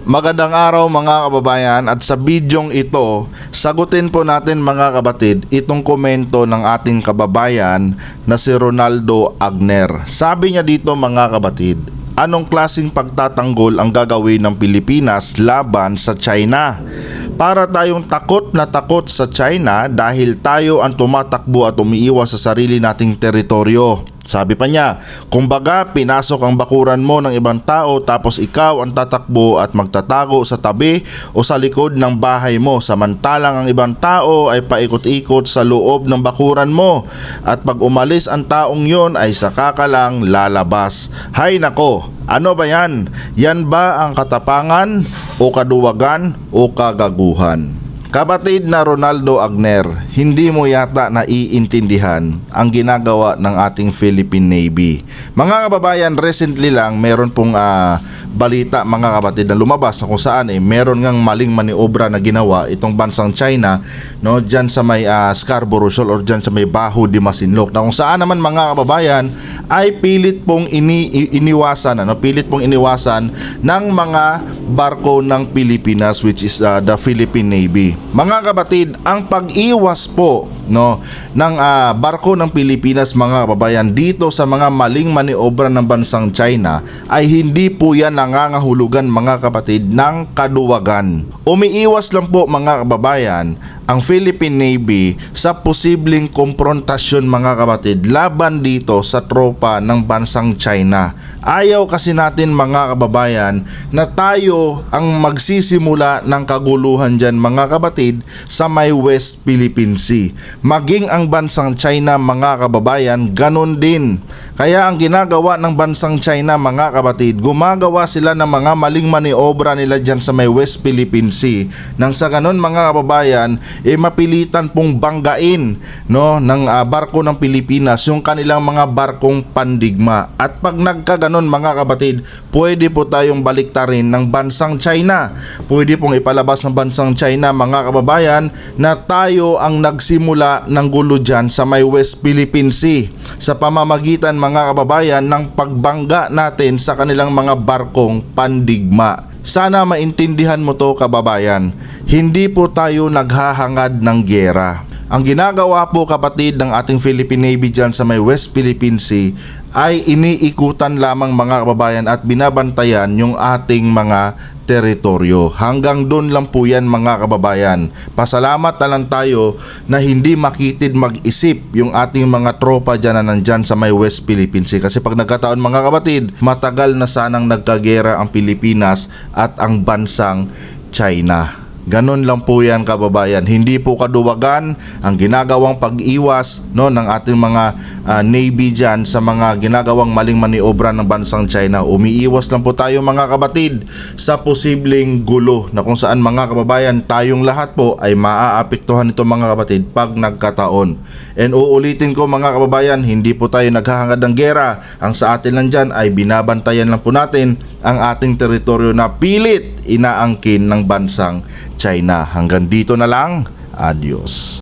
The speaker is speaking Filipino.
Magandang araw mga kababayan, at sa bidyong ito, sagutin po natin mga kapatid itong komento ng ating kababayan na si Ronaldo Agner. Sabi niya dito mga kapatid, anong klaseng pagtatanggol ang gagawin ng Pilipinas laban sa China? Para tayong takot na takot sa China dahil tayo ang tumatakbo at umiiwas sa sarili nating teritoryo. Sabi pa niya, kumbaga pinasok ang bakuran mo ng ibang tao tapos ikaw ang tatakbo at magtatago sa tabi o sa likod ng bahay mo, samantalang ang ibang tao ay paikot-ikot sa loob ng bakuran mo at pag umalis ang taong yon ay saka ka lang lalabas. Hay nako, ano ba yan? Yan ba ang katapangan o kaduwagan o kagaguhan? Kapatid na Ronaldo Agner, hindi mo yata naiintindihan ang ginagawa ng ating Philippine Navy. Mga kababayan, recently lang meron pong balita mga kapatid na lumabas na kung saan meron ngang maling maniobra na ginawa itong bansang China, no, dyan sa may Scarborough Shoal or dyan sa may Baho de Masinloc, na kung saan naman mga kababayan ay pilit pong iniwasan ng mga barko ng Pilipinas, which is the Philippine Navy. Mga kapatid, ang pag-iwas po ng barko ng Pilipinas mga kababayan dito sa mga maling maniobra ng bansang China ay hindi po yan nangangahulugan mga kapatid ng kaduwagan. Umiiwas lang po mga kababayan ang Philippine Navy sa posibleng komprontasyon mga kapatid laban dito sa tropa ng bansang China. Ayaw kasi natin mga kababayan na tayo ang magsisimula ng kaguluhan dyan mga kapatid sa may West Philippine Sea. Maging ang bansang China mga kababayan, ganun din. Kaya ang ginagawa ng bansang China mga kapatid, gumagawa sila ng mga maling maniobra nila dyan sa may West Philippine Sea. Nang sa ganun mga kababayan, mapilitan pong banggain ng barko ng Pilipinas yung kanilang mga barkong pandigma. At pag nagkaganon mga kapatid, pwede po tayong baliktarin ng bansang China. Pwede pong ipalabas ng bansang China mga kababayan na tayo ang nagsimula ng gulo dyan sa may West Philippine Sea sa pamamagitan mga kababayan ng pagbangga natin sa kanilang mga barkong pandigma. Sana maintindihan mo to kababayan, hindi po tayo naghahangad ng giyera. Ang ginagawa po kapatid ng ating Philippine Navy dyan sa may West Philippine Sea ay iniikutan lamang mga kababayan at binabantayan yung ating mga teritoryo. Hanggang doon lang po yan mga kababayan. Pasalamat na lang tayo na hindi makitid mag-isip yung ating mga tropa dyan na nandyan sa may West Philippine Sea. Kasi pag nagkataon mga kapatid, matagal na sanang nagkagera ang Pilipinas at ang bansang China. Ganon lang po yan kababayan. Hindi po kaduwagan ang ginagawang pag-iwas ng ating mga Navy dyan sa mga ginagawang maling maniobra ng bansang China. Umiiwas lang po tayo mga kapatid sa posibleng gulo na kung saan mga kababayan tayong lahat po ay maaapektuhan nito mga kapatid pag nagkataon. And uulitin ko mga kababayan, hindi po tayo naghahangad ng gera. Ang sa atin lang dyan ay binabantayan lang po natin ang ating teritoryo na pilit inaangkin ng bansang China. Hanggang dito na lang. Adios.